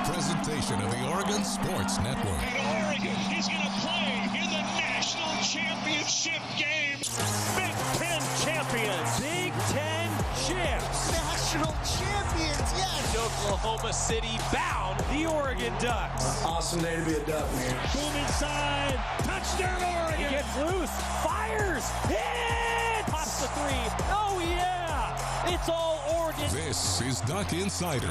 presentation of the Oregon Sports Network. And Oregon is going to play in the national championship game. Big Ten champions. Big Ten champs. National champions, yes. Oklahoma City bound the Oregon Ducks. Awesome day to be a Duck, man. Boom inside. Touchdown Oregon. He gets loose. Fires. Hit. Pops the three. Oh, yeah. It's all Oregon. This is Duck Insider.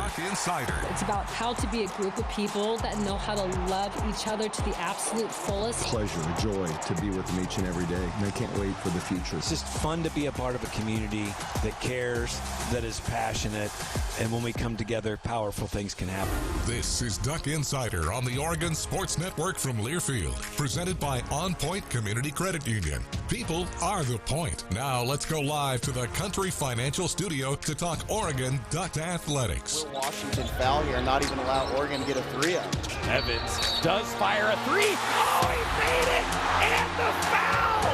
It's about how to be a group of people that know how to love each other to the absolute fullest. Pleasure, a joy to be with them each and every day, and I can't wait for the future. It's just fun to be a part of a community that cares, that is passionate, and when we come together, powerful things can happen. This is Duck Insider on the Oregon Sports Network from Learfield, presented by OnPoint Community Credit Union. People are the point. Now let's go live to the Country Financial Studio to talk Oregon Duck athletics. Will Washington foul here and not even allow Oregon to get a three up? Evans does fire a three. Oh, he made it! And the foul!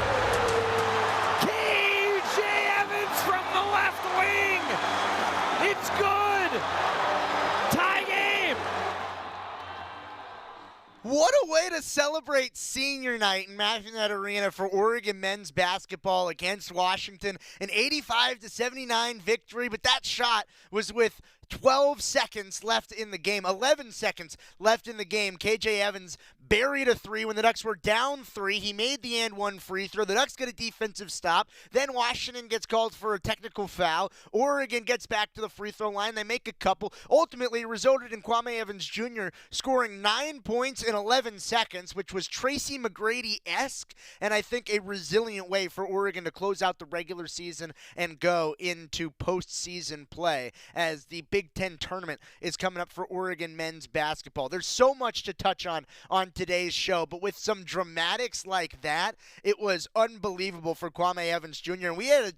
K.J. Evans from the left wing! It's good! Tie game! What a way to celebrate senior night in Mackinac Arena for Oregon men's basketball against Washington. An 85-79 victory, but that shot was with 12 seconds left in the game, 11 seconds left in the game. K.J. Evans buried a three when the Ducks were down three. He made the and one free throw. The Ducks get a defensive stop. Then Washington gets called for a technical foul. Oregon gets back to the free throw line. They make a couple. Ultimately, it resulted in Kwame Evans Jr. scoring 9 points in 11 seconds, which was Tracy McGrady-esque, and I think a resilient way for Oregon to close out the regular season and go into postseason play as the Big Ten tournament is coming up for Oregon men's basketball. There's so much to touch on today's show, but with some dramatics like that, it was unbelievable for Kwame Evans Jr. And we had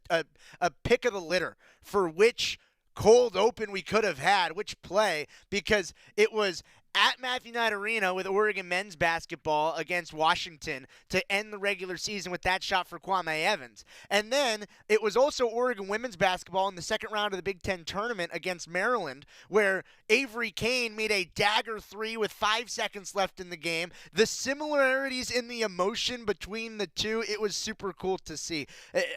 a pick of the litter for which cold open we could have had, which play, because it was at Matthew Knight Arena with Oregon men's basketball against Washington to end the regular season with that shot for Kwame Evans. And then it was also Oregon women's basketball in the second round of the Big Ten tournament against Maryland, where Avery Kane made a dagger three with 5 seconds left in the game. The similarities in the emotion between the two, it was super cool to see.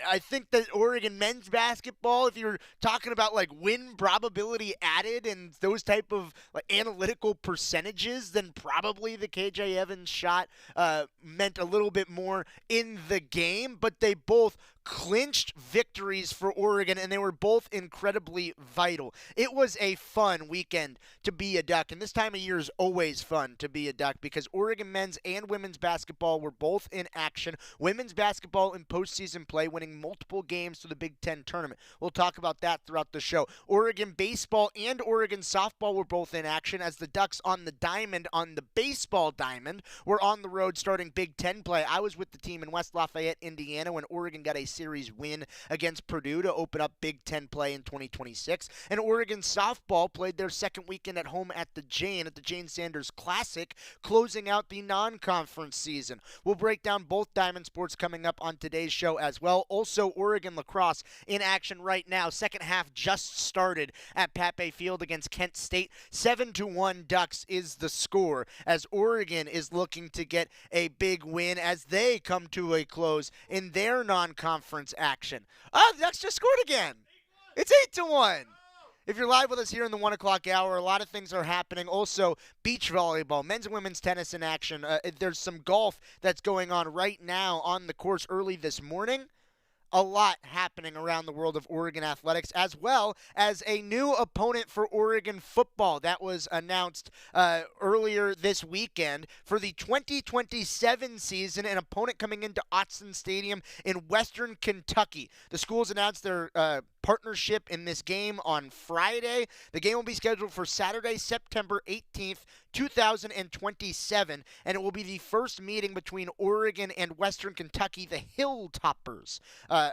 I think that Oregon men's basketball, if you're talking about like win probability added and those type of like analytical percentages, then probably the KJ Evans shot meant a little bit more in the game, but they both clinched victories for Oregon, and they were both incredibly vital. It was a fun weekend to be a Duck, and this time of year is always fun to be a Duck because Oregon men's and women's basketball were both in action. Women's basketball in postseason play, winning multiple games to the Big Ten tournament. We'll talk about that throughout the show. Oregon baseball and Oregon softball were both in action as the Ducks on the diamond, on the baseball diamond, were on the road starting Big Ten play. I was with the team in West Lafayette, Indiana, when Oregon got a series win against Purdue to open up Big Ten play in 2026. And Oregon softball played their second weekend at home at the Jane Sanders Classic, closing out the non-conference season. We'll break down both Diamond sports coming up on today's show as well. Also, Oregon lacrosse in action right now. Second half just started at Pape Field against Kent State. 7-1 Ducks is the score as Oregon is looking to get a big win as they come to a close in their non-conference action. Oh, the Ducks just scored again. It's 8-1. If you're live with us here in the 1 o'clock hour, a lot of things are happening. Also, beach volleyball, men's and women's tennis in action. There's some golf that's going on right now on the course early this morning. A lot happening around the world of Oregon athletics, as well as a new opponent for Oregon football that was announced earlier this weekend for the 2027 season, an opponent coming into Autzen Stadium in Western Kentucky. The schools announced their partnership in this game on Friday. The game will be scheduled for Saturday, September 18th, 2027, and it will be the first meeting between Oregon and Western Kentucky, the Hilltoppers,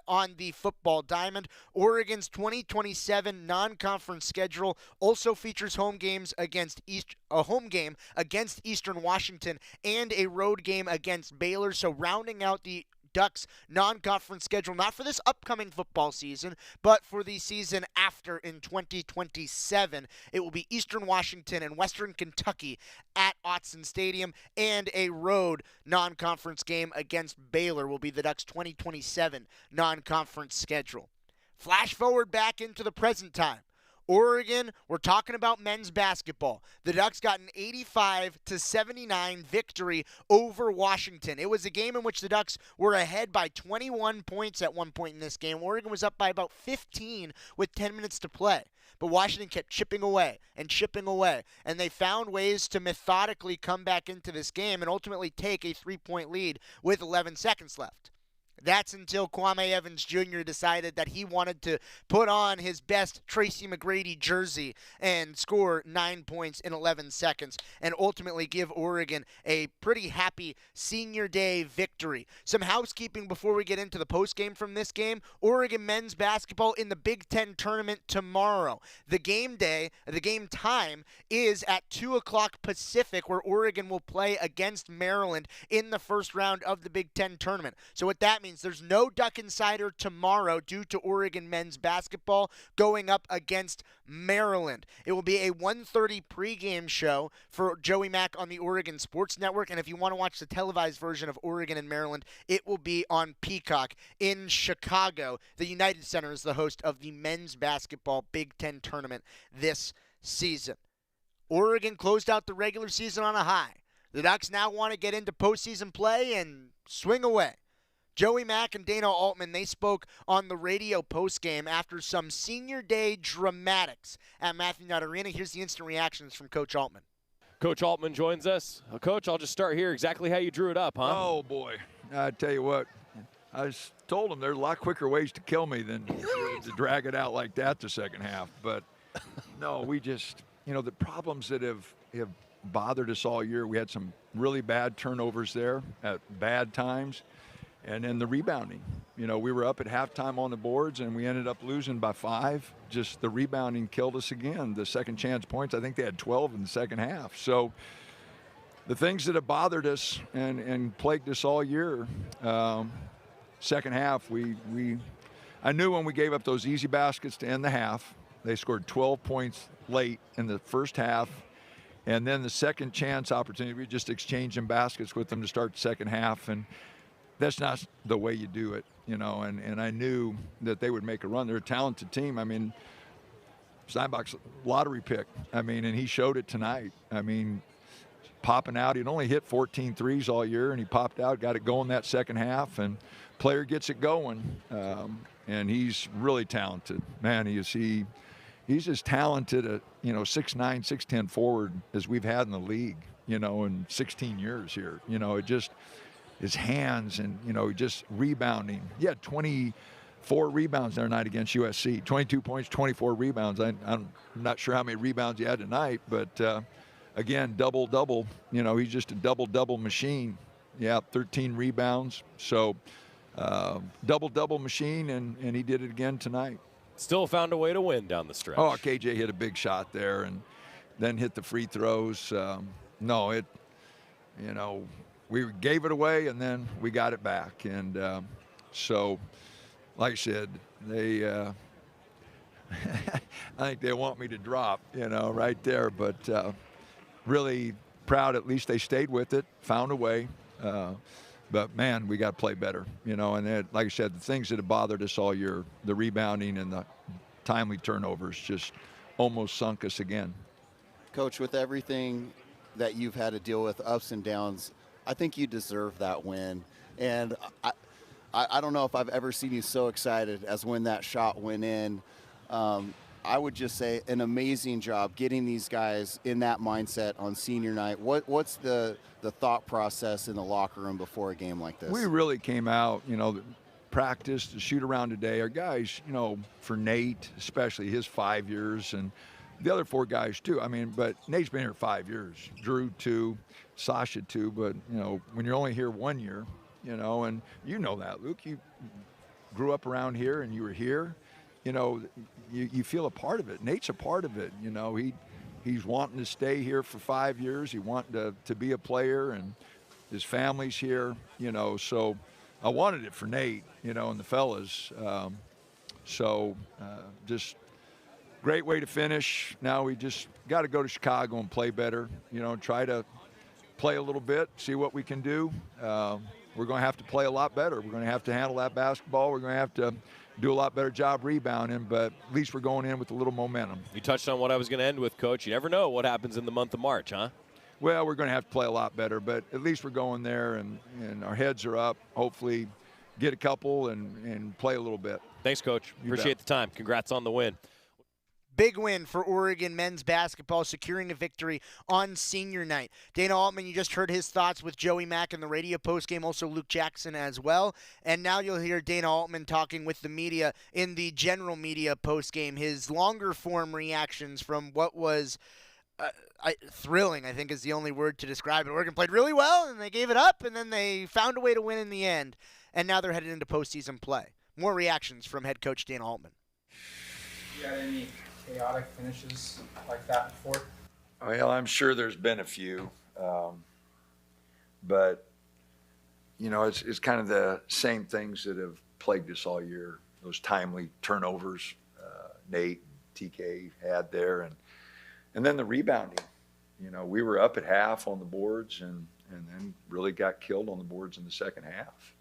on the football diamond. Oregon's 2027 non-conference schedule also features home games against a home game against Eastern Washington and a road game against Baylor. So rounding out the Ducks non-conference schedule, not for this upcoming football season, but for the season after in 2027. It will be Eastern Washington and Western Kentucky at Autzen Stadium, and a road non-conference game against Baylor will be the Ducks' 2027 non-conference schedule. Flash forward back into the present time. Oregon, we're talking about men's basketball. The Ducks got an 85-79 victory over Washington. It was a game in which the Ducks were ahead by 21 points at one point in this game. Oregon was up by about 15 with 10 minutes to play. But Washington kept chipping away, and they found ways to methodically come back into this game and ultimately take a 3-point lead with 11 seconds left. That's until Kwame Evans Jr. decided that he wanted to put on his best Tracy McGrady jersey and score 9 points in 11 seconds and ultimately give Oregon a pretty happy senior day victory. Some housekeeping before we get into the postgame from this game. Oregon men's basketball in the Big Ten tournament tomorrow. The game time is at 2 o'clock Pacific, where Oregon will play against Maryland in the first round of the Big Ten tournament. So what that means, there's no Duck Insider tomorrow due to Oregon men's basketball going up against Maryland. It will be a 1:30 pregame show for Joey Mack on the Oregon Sports Network, and if you want to watch the televised version of Oregon and Maryland, it will be on Peacock in Chicago. The United Center is the host of the men's basketball Big Ten tournament this season. Oregon closed out the regular season on a high. The Ducks now want to get into postseason play and swing away. Joey Mack and Dana Altman, they spoke on the radio postgame after some senior day dramatics at Matthew Knight Arena. Here's the instant reactions from Coach Altman. Coach Altman joins us. Coach, I'll just start here. Exactly how you drew it up, huh? Oh, boy. I tell you what, I told them there's a lot quicker ways to kill me than to drag it out like that the second half. But, no, we just, the problems that have bothered us all year, we had some really bad turnovers there at bad times. And then the rebounding. We were up at halftime on the boards, and we ended up losing by 5. Just the rebounding killed us again. The second chance points, I think they had 12 in the second half. So the things that have bothered us and plagued us all year, second half, I knew when we gave up those easy baskets to end the half, they scored 12 points late in the first half. And then the second chance opportunity, we just exchanging baskets with them to start the second half. And that's not the way you do it, and I knew that they would make a run. They're a talented team. I mean, Steinbach's lottery pick. And he showed it tonight. Popping out. He'd only hit 14 threes all year, and he popped out, got it going that second half, and player gets it going. And he's really talented. Man, he's as talented a 6'9", 6'10" forward as we've had in the league, in 16 years here. It just – his hands and, just rebounding. He had 24 rebounds the other night against USC. 22 points, 24 rebounds. I'm not sure how many rebounds he had tonight, but, again, double-double. He's just a double-double machine. Yeah, 13 rebounds. So, double-double machine, and he did it again tonight. Still found a way to win down the stretch. Oh, KJ hit a big shot there and then hit the free throws. We gave it away, and then we got it back. And so, like I said, they I think they want me to drop, right there. But really proud at least they stayed with it, found a way. But, man, we got to play better, And then, like I said, the things that have bothered us all year, the rebounding and the timely turnovers just almost sunk us again. Coach, with everything that you've had to deal with, ups and downs, I think you deserve that win. And I don't know if I've ever seen you so excited as when that shot went in. I would just say an amazing job getting these guys in that mindset on senior night. What's the thought process in the locker room before a game like this? We really came out, practiced to shoot around today. Our guys, for Nate, especially his 5 years, and the other 4 guys too. But Nate's been here 5 years. Drew 2, Sasha 2. But when you're only here 1 year, and that, Luke, you grew up around here and you were here. You feel a part of it. Nate's a part of it. He's wanting to stay here for 5 years. He wanting to be a player, and his family's here. So I wanted it for Nate, and the fellas. Just great way to finish. Now we just got to go to Chicago and play better, try to play a little bit, see what we can do. We're going to have to play a lot better. We're going to have to handle that basketball. We're going to have to do a lot better job rebounding, but at least we're going in with a little momentum. You touched on what I was going to end with, Coach. You never know what happens in the month of March, huh? Well, we're going to have to play a lot better, but at least we're going there, and our heads are up. Hopefully get a couple and play a little bit. Thanks, Coach. Appreciate the time. Congrats on the win. Big win for Oregon men's basketball, securing a victory on senior night. Dana Altman, you just heard his thoughts with Joey Mack in the radio postgame, also Luke Jackson as well. And now you'll hear Dana Altman talking with the media in the general media postgame, his longer form reactions from what was thrilling, I think is the only word to describe it. Oregon played really well, and they gave it up, and then they found a way to win in the end. And now they're headed into postseason play. More reactions from head coach Dana Altman. You had any chaotic finishes like that before? Well, I'm sure there's been a few, but it's kind of the same things that have plagued us all year. Those timely turnovers, Nate, TK had there, and then the rebounding. We were up at half on the boards, and then really got killed on the boards in the second half.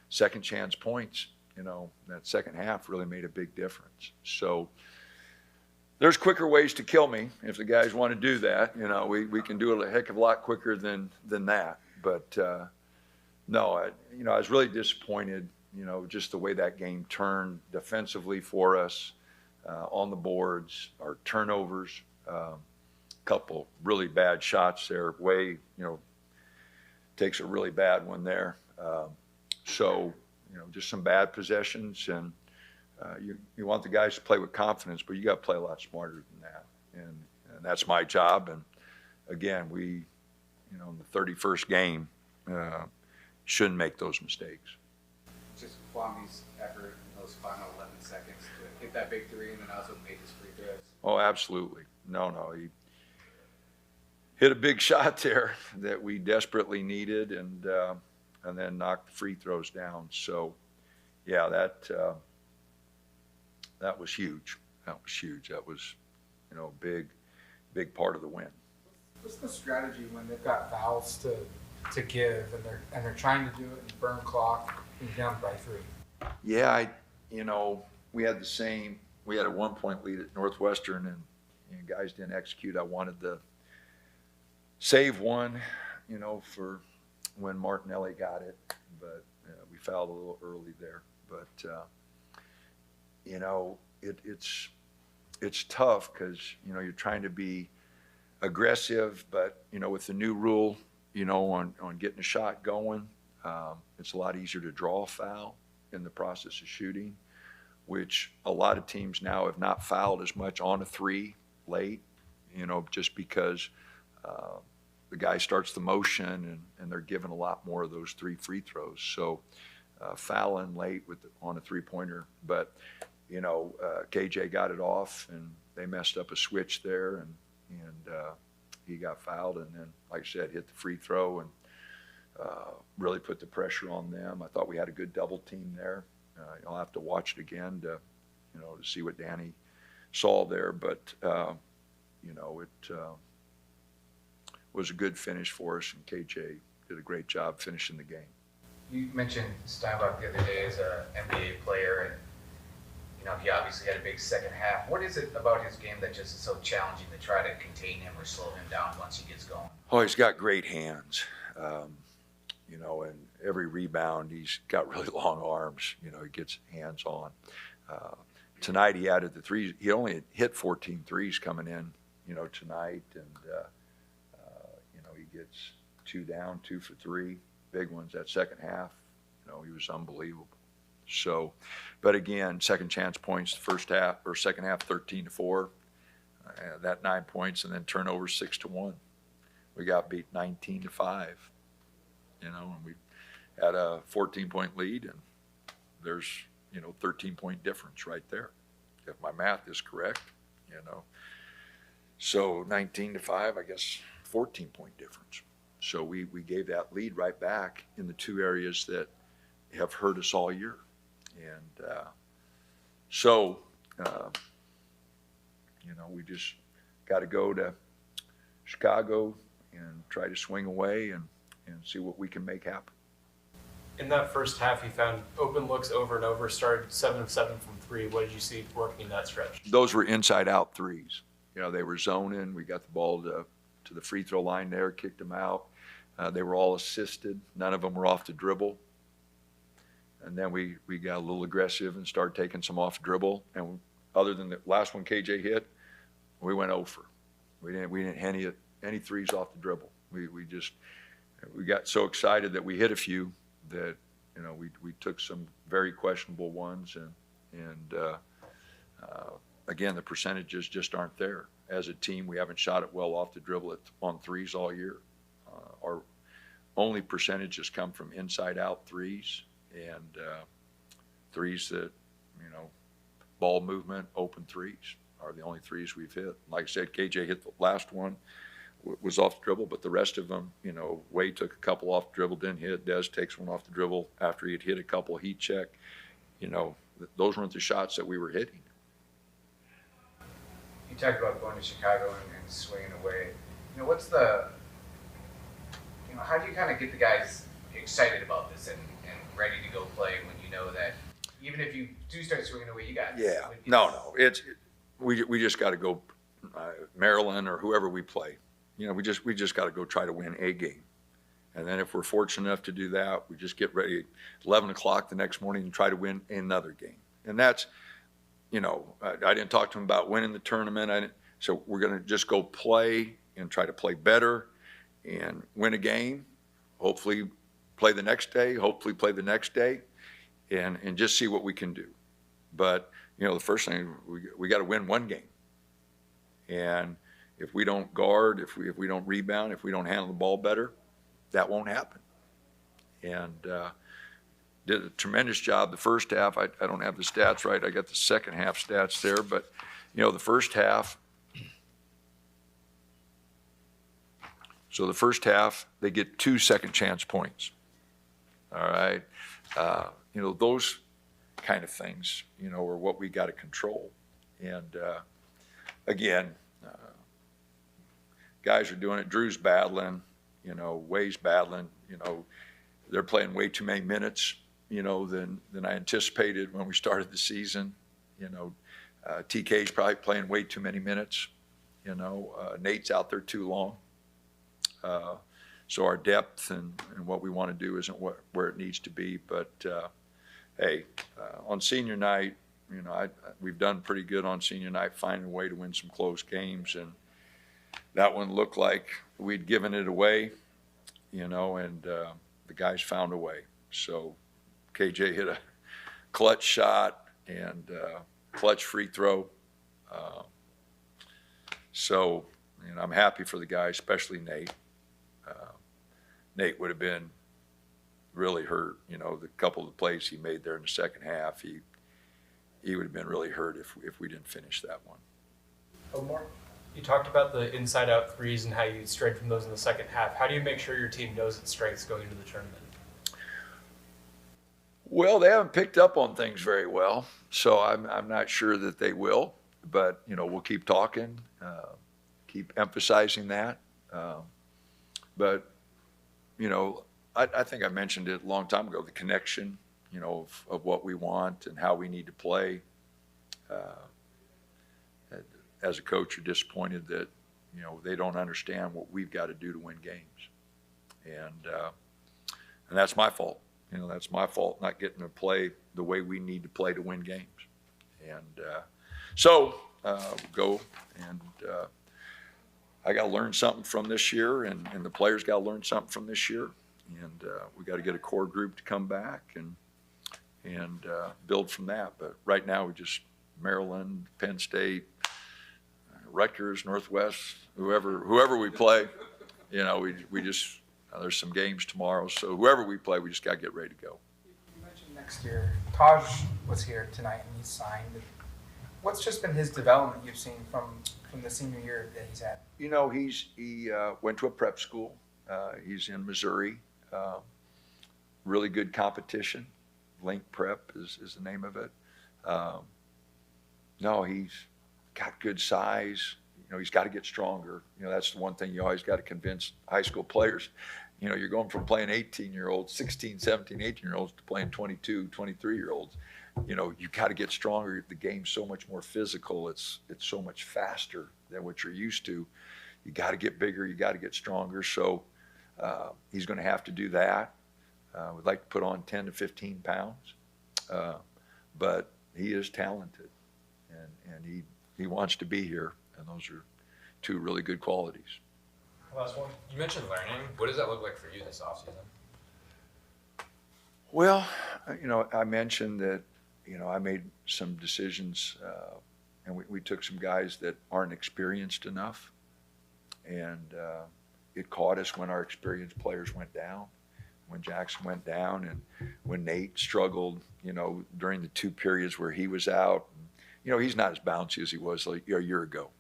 Second chance points, that second half really made a big difference. So there's quicker ways to kill me if the guys want to do that. We can do it a heck of a lot quicker than that. But no, I was really disappointed. Just the way that game turned defensively for us on the boards, our turnovers, couple really bad shots there. Way takes a really bad one there. Just some bad possessions, and you want the guys to play with confidence, but you got to play a lot smarter than that, and that's my job. And again, we, in the 31st game, shouldn't make those mistakes. Just Kwami's effort in those final 11 seconds to hit that big three, and then also make his free throws. Oh, absolutely. No, he hit a big shot there that we desperately needed, and then knocked the free throws down. So, yeah, that was huge. That was huge. That was, a big part of the win. What's the strategy when they've got fouls to give, and they're trying to do it in burn clock and down by 3? Yeah, we had the same. We had a 1-point lead at Northwestern, and guys didn't execute. I wanted to save one, for when Martinelli got it, but we fouled a little early there. But it's tough because you're trying to be aggressive, but with the new rule, on getting a shot going, it's a lot easier to draw a foul in the process of shooting, which a lot of teams now have not fouled as much on a 3 late, just because the guy starts the motion, and they're given a lot more of those 3 free throws. So fouling late on a 3-pointer, but KJ got it off, and they messed up a switch there, and he got fouled, and then, like I said, hit the free throw and really put the pressure on them. I thought we had a good double team there. I'll have to watch it again to see what Danny saw there, but it was a good finish for us, and KJ did a great job finishing the game. You mentioned Steinbach the other day as an NBA player, and he obviously had a big second half. What is it about his game that just is so challenging to try to contain him or slow him down once he gets going? Oh, he's got great hands, and every rebound he's got really long arms. He gets hands on. Tonight he added the threes. He only hit 14 threes coming in, tonight, and he gets 2 down, 2 for 3, big ones. That second half, he was unbelievable. So, but again, second chance points, second half 13-4, that 9 points, and then turnover 6-1. We got beat 19-5, and we had a 14-point lead, and there's 13-point difference right there, if my math is correct. So 19-5, I guess 14-point difference. So we gave that lead right back in the 2 areas that have hurt us all year. And so, we just got to go to Chicago and try to swing away and see what we can make happen. In that first half, you found open looks over and over, started 7 of 7 from 3. What did you see working in that stretch? Those were inside-out threes. They were zoning. We got the ball to the free throw line there, kicked them out. They were all assisted. None of them were off the dribble. And then we got a little aggressive and started taking some off dribble. And other than the last one KJ hit, we went over. We didn't hit any threes off the dribble. We got so excited that we hit a few that we took some very questionable ones, and again, the percentages just aren't there. As a team, we haven't shot it well off the dribble on threes all year. Our only percentages come from inside out threes and threes that ball movement, open threes are the only threes we've hit. Like I said, KJ hit the last one, was off the dribble, but the rest of them, Wade took a couple off the dribble, didn't hit. Des takes one off the dribble after he'd hit a couple, heat check. Those weren't the shots that we were hitting. You talked about going to Chicago and swinging away. What's how do you kind of get the guys excited about this and ready to go play when you know that even if you do start swinging away, you got yeah. No. We just got to go Maryland or whoever we play. We just got to go try to win a game. And then if we're fortunate enough to do that, we just get ready at 11 o'clock the next morning and try to win another game. And that's, I didn't talk to him about winning the tournament. So we're going to just go play and try to play better and win a game, hopefully play the next day, hopefully play the next day, and just see what we can do. But, the first thing, we got to win one game. And if we don't guard, if we don't rebound, if we don't handle the ball better, that won't happen. And did a tremendous job the first half. I don't have the stats right. I got the second half stats there. But, the first half, they get 2 second chance points. All right. Those kind of things, are what we got to control. And again, guys are doing it. Drew's battling, Way's battling, they're playing way too many minutes, than I anticipated when we started the season. TK's probably playing way too many minutes. Nate's out there too long. So our depth and what we want to do isn't where it needs to be. But hey, on senior night, we've done pretty good on senior night, finding a way to win some close games. And that one looked like we'd given it away, and the guys found a way. So KJ hit a clutch shot and clutch free throw. So I'm happy for the guys, especially Nate. Nate would have been really hurt. The couple of the plays he made there in the second half, he would have been really hurt if we didn't finish that one. Omar, you talked about the inside-out threes and how you strayed from those in the second half. How do you make sure your team knows its strengths going into the tournament? Well, they haven't picked up on things very well, so I'm not sure that they will. But we'll keep talking, keep emphasizing that. But I think I mentioned it a long time ago, the connection, of what we want and how we need to play. As a coach, you're disappointed that, they don't understand what we've got to do to win games. And that's my fault. That's my fault not getting to play the way we need to play to win games. And so go and I got to learn something from this year, and the players got to learn something from this year. And we got to get a core group to come back and build from that. But right now, we just Maryland, Penn State, Rutgers, Northwest, whoever we play, we just there's some games tomorrow. So whoever we play, we just got to get ready to go. You mentioned next year. Taj was here tonight and he signed. What's just been his development you've seen from the senior year that he's had? He went to a prep school. He's in Missouri. Really good competition. Link Prep is the name of it. No, he's got good size. He's got to get stronger. That's the one thing you always got to convince high school players. You're going from playing 18-year-olds, 16, 17, 18-year-olds to playing 22, 23-year-olds. You got to get stronger. The game's so much more physical. It's so much faster than what you're used to. You got to get bigger. You got to get stronger. So he's going to have to do that. We'd like to put on 10 to 15 pounds. But he is talented, and he wants to be here. And those are two really good qualities. Last one. You mentioned learning. What does that look like for you this offseason? Well, I mentioned that, I made some decisions, and we took some guys that aren't experienced enough. And it caught us when our experienced players went down, when Jackson went down, and when Nate struggled, during the 2 periods where he was out. He's not as bouncy as he was like a year ago.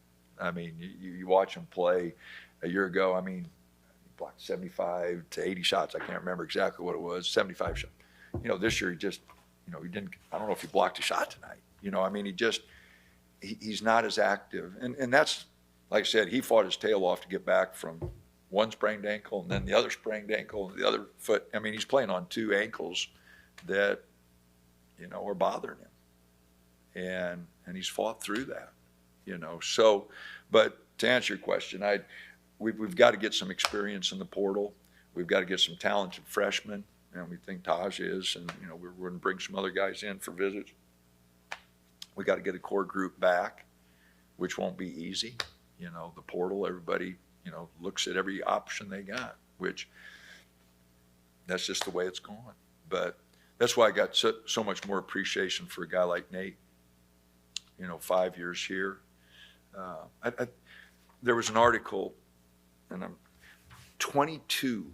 I mean, you watch him play a year ago. I mean, he blocked 75 to 80 shots. I can't remember exactly what it was, 75 shots. This year he just, he didn't, I don't know if he blocked a shot tonight. I mean, he's not as active. And that's, like I said, he fought his tail off to get back from one sprained ankle and then the other sprained ankle and the other foot. I mean, he's playing on 2 ankles that, are bothering him. And he's fought through that. So, but to answer your question, we've got to get some experience in the portal. We've got to get some talented freshmen, and we think Taj is, and we're going to bring some other guys in for visits. We got to get a core group back, which won't be easy. The portal, everybody, looks at every option they got, which that's just the way it's going. But that's why I got so much more appreciation for a guy like Nate. 5 years here. There was an article, and 22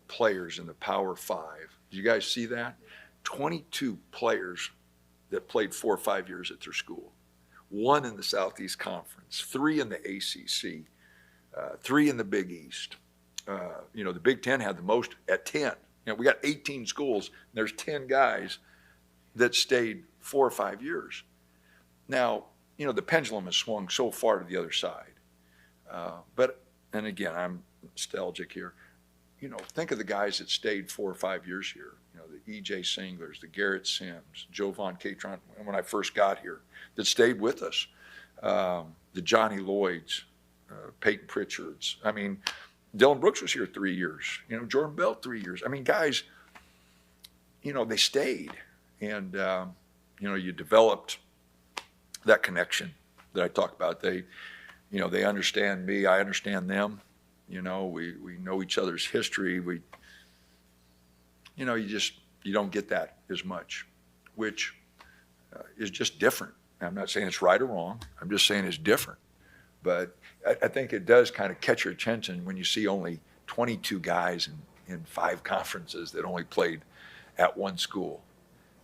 players in the Power 5. Did you guys see that? 22 players that played 4 or 5 years at their school. 1 in the Southeast Conference, 3 in the ACC, 3 in the Big East. The Big Ten had the most at 10. We got 18 schools, and there's 10 guys that stayed 4 or 5 years. Now, the pendulum has swung so far to the other side. And again, I'm nostalgic here. Think of the guys that stayed 4 or 5 years here. The E.J. Singlers, the Garrett Sims, Jovan Catron, when I first got here, that stayed with us. The Johnny Lloyds, Peyton Pritchards. I mean, Dylan Brooks was here 3 years. Jordan Bell 3 years. I mean, guys, they stayed. And, you developed that connection that I talk about. They understand me, I understand them. We know each other's history. You don't get that as much, which is just different. I'm not saying it's right or wrong. I'm just saying it's different. But I think it does kind of catch your attention when you see only 22 guys in 5 conferences that only played at one school.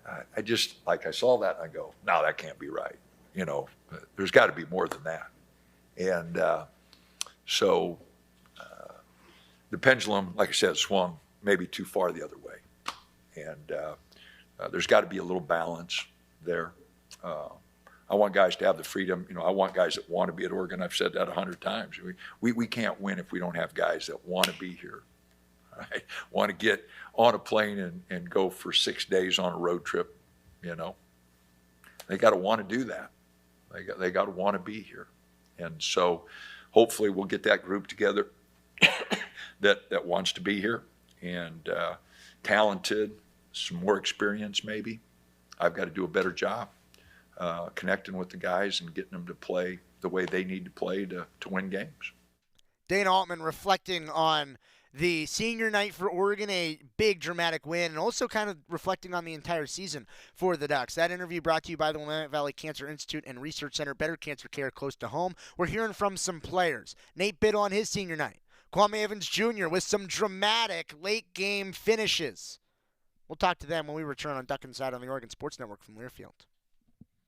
I saw that and I go, no, that can't be right. There's got to be more than that. And so the pendulum, like I said, swung maybe too far the other way. And there's got to be a little balance there. I want guys to have the freedom. I want guys that want to be at Oregon. I've said that 100 times. We can't win if we don't have guys that want to be here. Right? Want to get on a plane and go for 6 days on a road trip. They got to want to do that. They got to want to be here. And so hopefully we'll get that group together that wants to be here and talented, some more experience maybe. I've got to do a better job connecting with the guys and getting them to play the way they need to play to win games. Dana Altman reflecting on the senior night for Oregon, a big dramatic win, and also kind of reflecting on the entire season for the Ducks. That interview brought to you by the Willamette Valley Cancer Institute and Research Center, better cancer care close to home. We're hearing from some players. Nate Bitt on his senior night. Kwame Evans Jr. with some dramatic late-game finishes. We'll talk to them when we return on Duck Inside on the Oregon Sports Network from Learfield.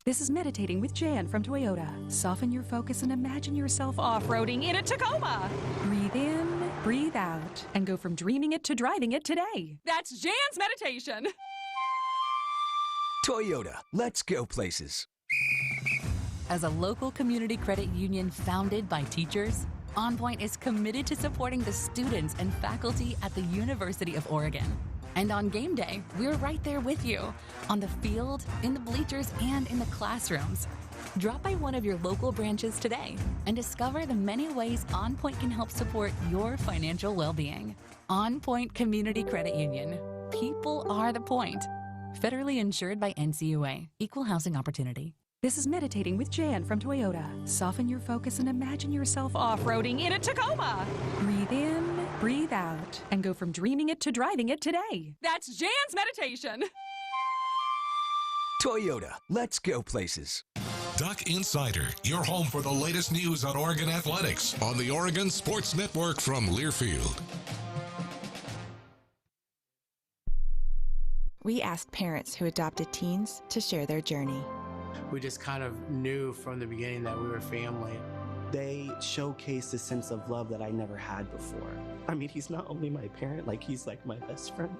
This is Meditating with Jan from Toyota. Soften your focus and imagine yourself off-roading in a Tacoma. Breathe in, breathe out, and go from dreaming it to driving it today. That's Jan's meditation. Toyota, let's go places. As a local community credit union founded by teachers, OnPoint is committed to supporting the students and faculty at the University of Oregon. And on game day, we're right there with you, on the field, in the bleachers, and in the classrooms. Drop by one of your local branches today and discover the many ways OnPoint can help support your financial well-being. OnPoint Community Credit Union. People are the point. Federally insured by NCUA. Equal housing opportunity. This is Meditating with Jan from Toyota. Soften your focus and imagine yourself off-roading in a Tacoma. Breathe in, breathe out, and go from dreaming it to driving it today. That's Jan's meditation. Toyota, let's go places. Duck Insider, your home for the latest news on Oregon athletics on the Oregon Sports Network from Learfield. We asked parents who adopted teens to share their journey. We just kind of knew from the beginning that we were family. They showcased a sense of love that I never had before. I mean, he's not only my parent, like he's like my best friend.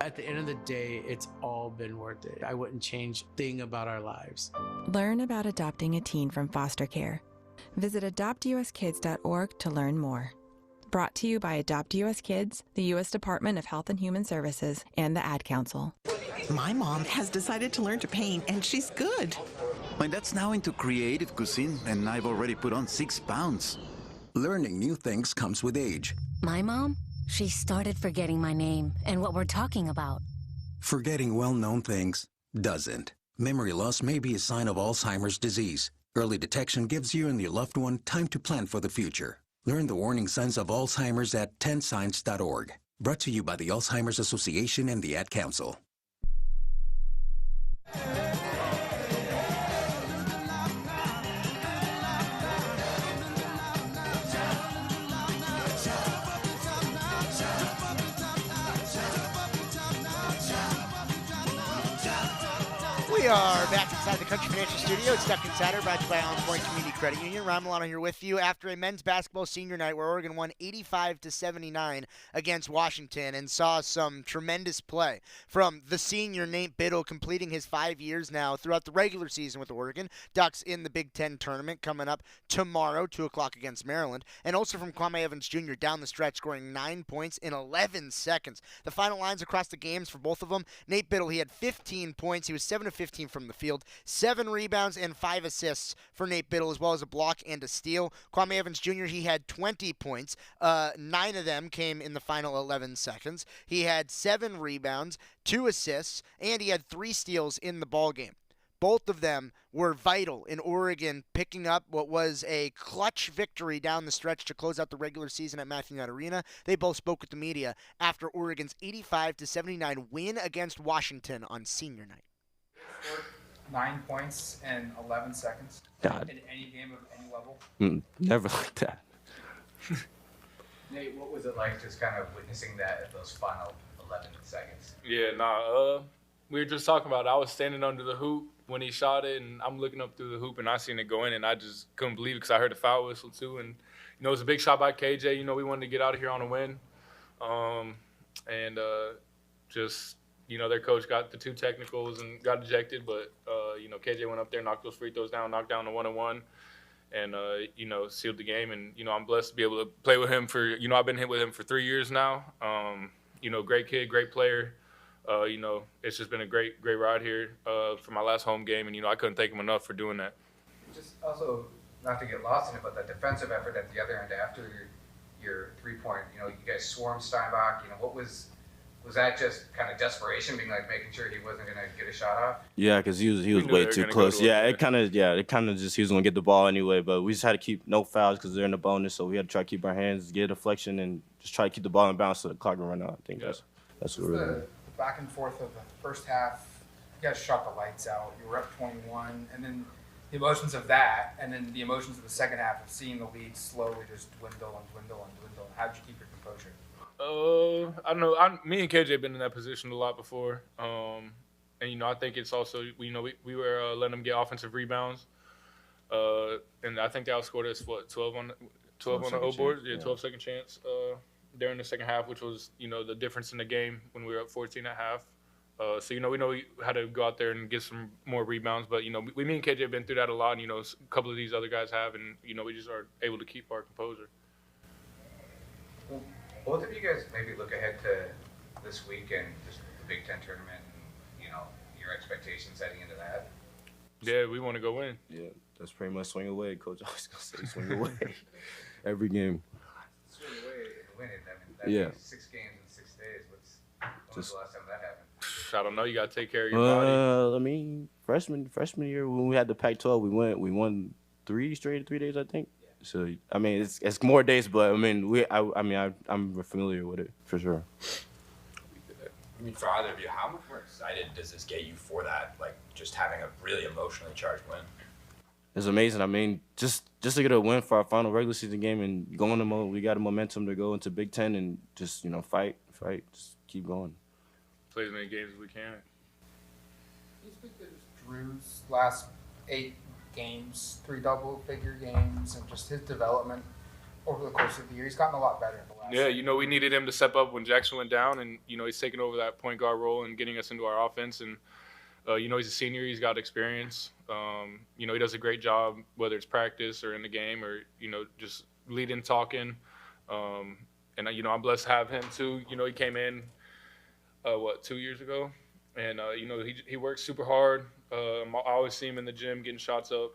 At the end of the day, it's all been worth it. I wouldn't change a thing about our lives. Learn about adopting a teen from foster care. Visit adoptuskids.org to learn more. Brought to you by Adopt US Kids, the U.S. Department of Health and Human Services, and the Ad Council. My mom has decided to learn to paint, and she's good. My dad's now into creative cuisine, and I've already put on 6 pounds. Learning new things comes with age. My mom? She started forgetting my name and what we're talking about. Forgetting well-known things doesn't. Memory loss may be a sign of Alzheimer's disease. Early detection gives you and your loved one time to plan for the future. Learn the warning signs of Alzheimer's at 10signs.org. Brought to you by the Alzheimer's Association and the Ad Council. We are back inside the Country Financial Studio. It's Duck Insider, brought to you by OnPoint Community Credit Union. Ron Milano here with you after a men's basketball senior night where Oregon won 85-79 against Washington and saw some tremendous play from the senior Nate Biddle, completing his 5 years now throughout the regular season with Oregon. Ducks in the Big Ten tournament coming up tomorrow, 2 o'clock against Maryland. And also from Kwame Evans Jr. down the stretch, scoring 9 points in 11 seconds. The final lines across the games for both of them: Nate Biddle, he had 15 points. He was 7 of 15 from the field, 7 rebounds and 5 assists for Nate Biddle, as well as a block and a steal. Kwame Evans Jr., he had 20 points. 9 of them came in the final 11 seconds. He had 7 rebounds, 2 assists, and he had 3 steals in the ballgame. Both of them were vital in Oregon picking up what was a clutch victory down the stretch to close out the regular season at Matthew Knight Arena. They both spoke with the media after Oregon's 85-79 win against Washington on senior night. 9 points in 11 seconds God. in any game of any level. Never like that. Nate, what was it like just kind of witnessing that at those final 11 seconds? Yeah, we were just talking about it. I was standing under the hoop when he shot it, and I'm looking up through the hoop, and I seen it go in, and I just couldn't believe it because I heard the foul whistle too. And, it was a big shot by KJ. We wanted to get out of here on a win. Their coach got the 2 technicals and got ejected, but, KJ went up there, knocked those free throws down, knocked down the 1-on-1, and, sealed the game. And, I'm blessed to be able to play with him for, I've been hit with him for 3 years now. Great kid, great player. It's just been a great ride here for my last home game, and, I couldn't thank him enough for doing that. Just also, not to get lost in it, but the defensive effort at the other end after your 3-point, you guys swarmed Steinbach. What was that just kind of desperation, being like making sure he wasn't going to get a shot off? Yeah, because he was way too close. It kind of just he was going to get the ball anyway, but we just had to keep no fouls because they're in the bonus, so we had to try to keep our hands, get a deflection, and just try to keep the ball in bounds so the clock can run out. I think that's what we're doing. The back and forth of the first half, you guys shot the lights out. You were up 21, and then the emotions of that, and then the emotions of the second half of seeing the lead slowly just dwindle and dwindle and dwindle. How did you keep your composure? I don't know. Me and KJ have been in that position a lot before. And, I think it's also, we were letting them get offensive rebounds. And I think they outscored us, 12 on the O board? Yeah, 12 second chance during the second half, which was, the difference in the game when we were up 14 at half. So, we know we had to go out there and get some more rebounds. But, me and KJ have been through that a lot. And, a couple of these other guys have. And, we just are able to keep our composure. Well, both of you guys maybe look ahead to this week and just the Big Ten tournament and, your expectations heading into that. Yeah, we want to go in. Yeah, that's pretty much swing away. Coach always going to say swing away every game. Swing away and win it. I mean, that'd be 6 games in 6 days. When was the last time that happened? I don't know. You got to take care of your body. I mean, freshman year when we had the Pac-12, we won 3 days, I think. Yeah. So I mean, it's more days, but I mean, I'm familiar with it for sure. I mean, for either of you, how much more excited does this get you for that? Like, just having a really emotionally charged win. It's amazing. I mean, just to get a win for our final regular season game and going to we got a momentum to go into Big Ten and just fight, just keep going. Play as many games as we can. You speak to Drew's last 8 games, 3 double-figure games, and just his development over the course of the year. He's gotten a lot better in the last. Yeah, we needed him to step up when Jackson went down, and he's taking over that point guard role and getting us into our offense. And he's a senior, he's got experience. He does a great job, whether it's practice or in the game or just leading, talking. And I'm blessed to have him too. He came in 2 years ago, and he works super hard. I always see him in the gym getting shots up,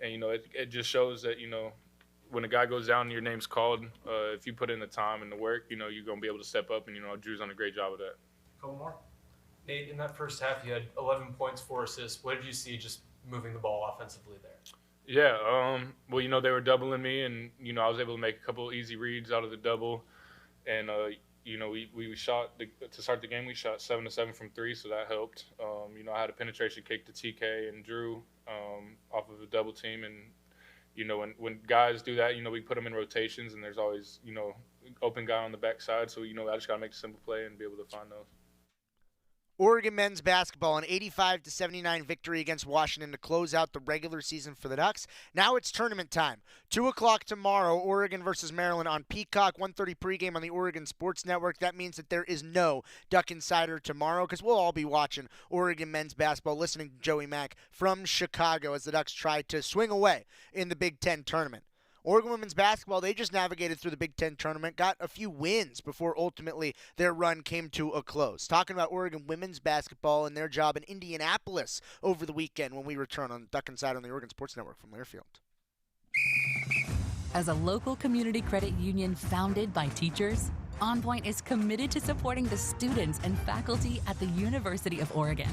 and it just shows that when a guy goes down and your name's called, if you put in the time and the work, you're gonna be able to step up, and Drew's done a great job of that. Couple more. Nate, in that first half, you had 11 points, 4 assists. What did you see just moving the ball offensively there? Yeah, well, they were doubling me, and I was able to make a couple easy reads out of the double, and we shot to start the game. We shot 7 of 7 from 3, so that helped. I had a penetration kick to TK and Drew off of a double team, and when guys do that, we put them in rotations, and there's always open guy on the backside. So I just gotta make a simple play and be able to find those. Oregon men's basketball, an 85-79 victory against Washington to close out the regular season for the Ducks. Now it's tournament time. 2 o'clock tomorrow, Oregon versus Maryland on Peacock, 1:30 pregame on the Oregon Sports Network. That means that there is no Duck Insider tomorrow because we'll all be watching Oregon men's basketball, listening to Joey Mack from Chicago as the Ducks try to swing away in the Big Ten tournament. Oregon women's basketball, they just navigated through the Big Ten tournament, got a few wins before ultimately their run came to a close. Talking about Oregon women's basketball and their job in Indianapolis over the weekend when we return on Duck Inside on the Oregon Sports Network from Learfield. As a local community credit union founded by teachers, OnPoint is committed to supporting the students and faculty at the University of Oregon.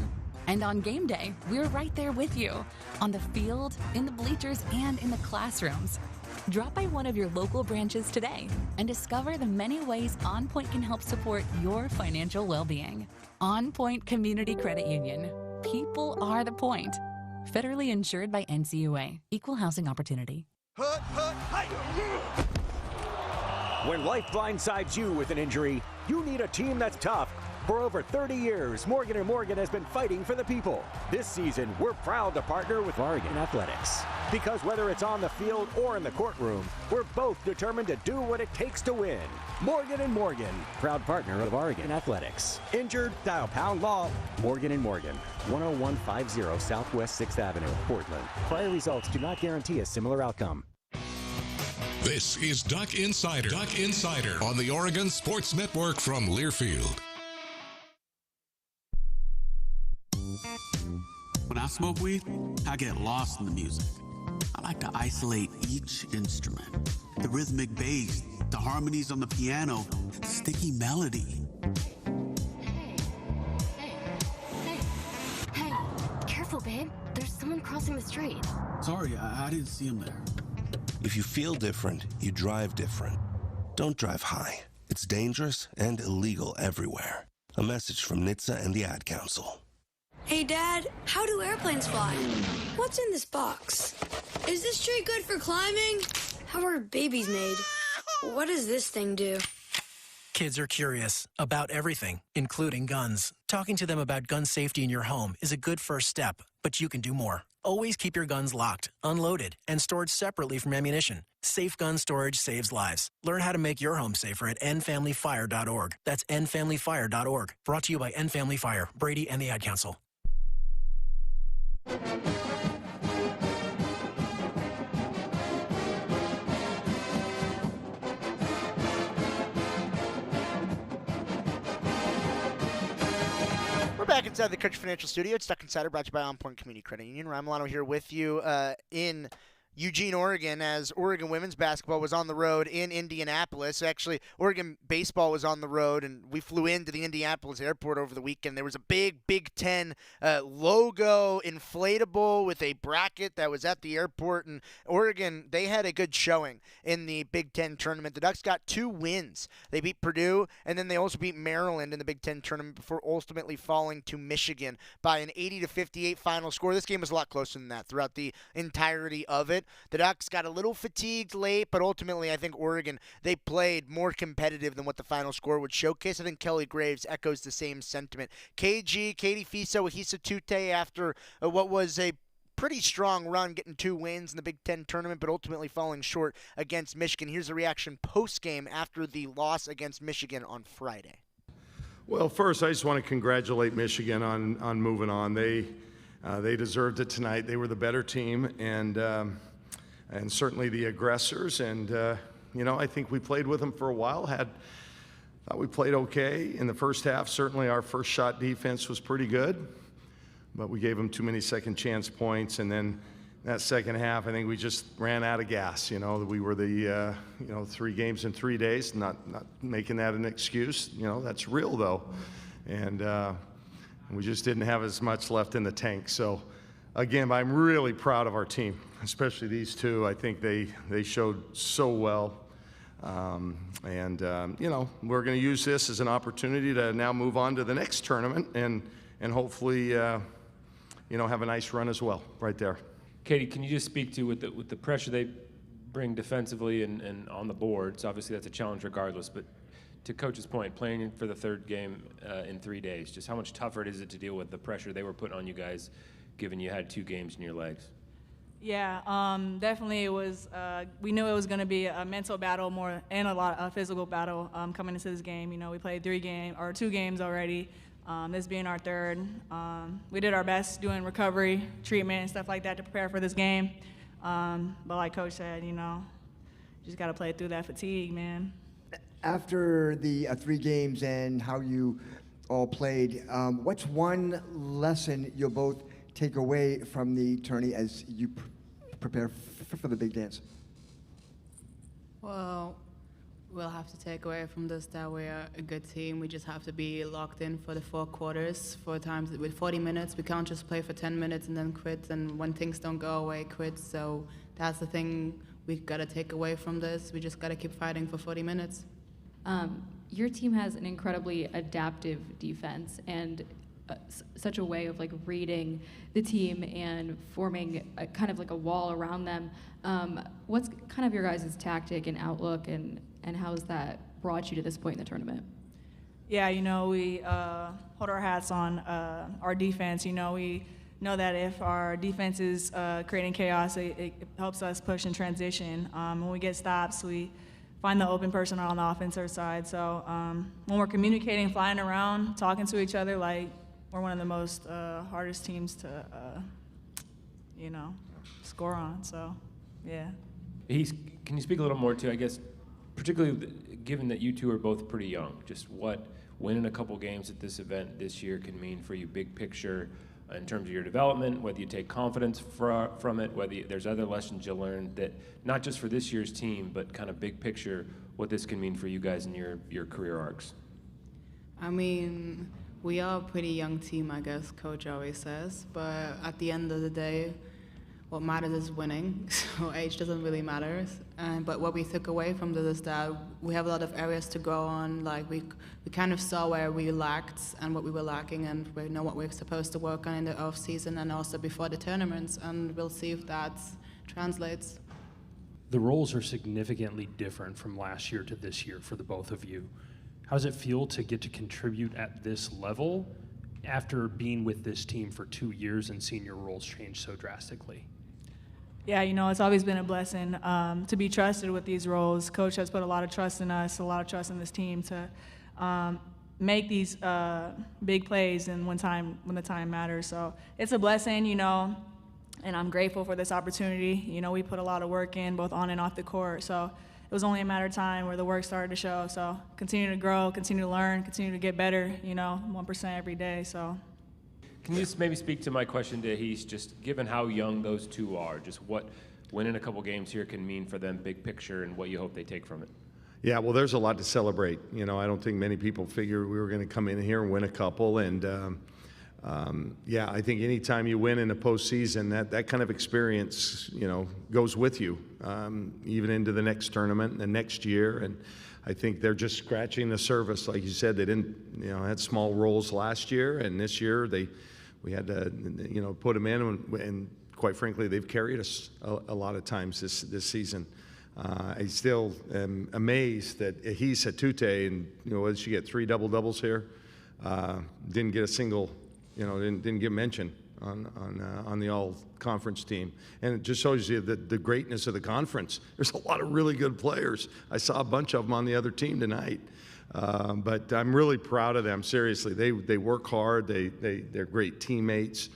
And on game day, we're right there with you, on the field, in the bleachers, and in the classrooms. Drop by one of your local branches today and discover the many ways OnPoint can help support your financial well-being. OnPoint Community Credit Union. People are the point. Federally insured by NCUA. Equal housing opportunity. When life blindsides you with an injury, you need a team that's tough. For over 30 years, Morgan & Morgan has been fighting for the people. This season, we're proud to partner with Oregon Athletics. Because whether it's on the field or in the courtroom, we're both determined to do what it takes to win. Morgan & Morgan, proud partner of Oregon Athletics. Injured? Dial pound law. Morgan & Morgan, 10150 Southwest 6th Avenue, Portland. Prior results do not guarantee a similar outcome. This is Duck Insider. Duck Insider on the Oregon Sports Network from Learfield. When I smoke weed, I get lost in the music. I like to isolate each instrument. The rhythmic bass, the harmonies on the piano, the sticky melody. Hey, careful, babe. There's someone crossing the street. Sorry, I didn't see him there. If you feel different, you drive different. Don't drive high. It's dangerous and illegal everywhere. A message from NHTSA and the Ad Council. Hey, Dad, how do airplanes fly? What's in this box? Is this tree good for climbing? How are babies made? What does this thing do? Kids are curious about everything, including guns. Talking to them about gun safety in your home is a good first step, but you can do more. Always keep your guns locked, unloaded, and stored separately from ammunition. Safe gun storage saves lives. Learn how to make your home safer at endfamilyfire.org. That's endfamilyfire.org. Brought to you by End Family Fire, Brady, and the Ad Council. We're back inside the Country Financial Studio. It's Stuck Insider, brought to you by OnPoint Community Credit Union. Ryan Milano here with you in Eugene, Oregon, as Oregon women's basketball was on the road in Indianapolis. Actually, Oregon baseball was on the road, and we flew into the Indianapolis airport over the weekend. There was a big Big Ten logo inflatable with a bracket that was at the airport, and Oregon, they had a good showing in the Big Ten tournament. The Ducks got 2 wins. They beat Purdue, and then they also beat Maryland in the Big Ten tournament before ultimately falling to Michigan by an 80-58 final score. This game was a lot closer than that throughout the entirety of it. The Ducks got a little fatigued late, but ultimately I think Oregon, they played more competitive than what the final score would showcase. I think Kelly Graves echoes the same sentiment. KG, Katie Fiso, Wahisa Tute, after what was a pretty strong run, getting 2 wins in the Big Ten tournament, but ultimately falling short against Michigan. Here's a reaction post-game after the loss against Michigan on Friday. Well, first, I just want to congratulate Michigan on moving on. They deserved it tonight. They were the better team, and certainly the aggressors. And, I think we played with them for a while. Thought we played okay in the first half. Certainly our first shot defense was pretty good, but we gave them too many second chance points. And then that second half, I think we just ran out of gas. We were the 3 games in 3 days, not making that an excuse. That's real though. And we just didn't have as much left in the tank. So again, I'm really proud of our team, especially these 2. I think they showed so well. We're going to use this as an opportunity to now move on to the next tournament and hopefully, have a nice run as well right there. Katie, can you just speak to with the pressure they bring defensively and on the boards? Obviously, that's a challenge regardless, but to Coach's point, playing for the 3rd game in 3 days, just how much tougher is it to deal with the pressure they were putting on you guys, given you had 2 games in your legs? Yeah, definitely it was. We knew it was going to be a mental battle more and a lot of physical battle coming into this game. We played 2 games already. This being our 3rd. We did our best doing recovery, treatment, and stuff like that to prepare for this game. But like Coach said, just got to play through that fatigue, man. After the 3 games and how you all played, what's one lesson you'll both take away from the tourney as you prepare for the big dance? Well, we'll have to take away from this that we're a good team. We just have to be locked in for the 4 quarters. 4 times with 40 minutes, we can't just play for 10 minutes and then quit. And when things don't go away, quit. So that's the thing we've got to take away from this. We just got to keep fighting for 40 minutes. Your team has an incredibly adaptive defense and such a way of reading the team and forming kind of like a wall around them. What's kind of your guys' tactic and outlook, and how has that brought you to this point in the tournament? Yeah, we hold our hats on our defense. We know that if our defense is creating chaos, it helps us push in transition. When we get stops, we find the open person on the offensive side. So when we're communicating, flying around, talking to each other, we're one of the most hardest teams to, score on. So, yeah. Can you speak a little more to, I guess, particularly given that you 2 are both pretty young, just what winning a couple games at this event this year can mean for you big picture in terms of your development, whether you take confidence from it, whether there's other lessons you learned that, not just for this year's team, but kind of big picture, what this can mean for you guys in your career arcs? I mean, we are a pretty young team, I guess, Coach always says, but at the end of the day, what matters is winning, so age doesn't really matter. But what we took away from this is that we have a lot of areas to grow on. We kind of saw where we lacked and what we were lacking, and we know what we're supposed to work on in the off season and also before the tournaments, and we'll see if that translates. The roles are significantly different from last year to this year for the both of you. How does it feel to get to contribute at this level after being with this team for 2 years and seeing your roles change so drastically? Yeah, you know, it's always been a blessing to be trusted with these roles. Coach has put a lot of trust in us, a lot of trust in this team to make these big plays and when the time matters. So it's a blessing, you know, and I'm grateful for this opportunity. You know, we put a lot of work in, both on and off the court. So it was only a matter of time where the work started to show. So continue to grow, continue to learn, continue to get better, you know, 1% every day. So. Can you just maybe speak to my question to Heath, just given how young those two are, just what winning a couple games here can mean for them, big picture, and what you hope they take from it? Yeah, well, there's a lot to celebrate. You know, I don't think many people figured we were going to come in here and win a couple. And, yeah, I think anytime you win in a postseason, that kind of experience, you know, goes with you, even into the next tournament and the next year. And I think they're just scratching the surface. Like you said, they didn't, you know, had small roles last year. And this year we had to, you know, put them in. And quite frankly, they've carried us a lot of times this season. I still am amazed that Heath Satute, and you know, what did she get, 3 double-doubles here? Didn't get a single, you know, didn't get mentioned on the all-conference team. And it just shows you the greatness of the conference. There's a lot of really good players. I saw a bunch of them on the other team tonight. But I'm really proud of them, seriously. They work hard. They're great teammates.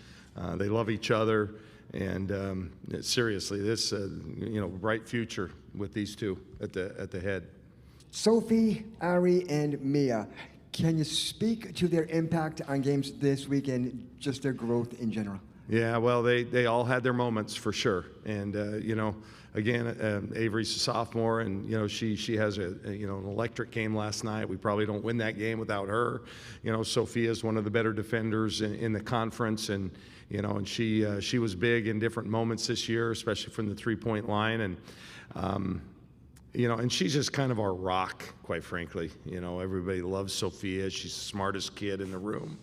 They love each other. And seriously, this you know, bright future with these two at the head. Sophie, Ari, and Mia, can you speak to their impact on games this week and just their growth in general? Yeah, well, they all had their moments for sure. And you know, again, Avery's a sophomore, and you know she has an electric game last night. We probably don't win that game without her. You know, Sophia's one of the better defenders in the conference, and you know, and she was big in different moments this year, especially from the 3-point line. And you know, and she's just kind of our rock, quite frankly. You know, everybody loves Sophia. She's the smartest kid in the room.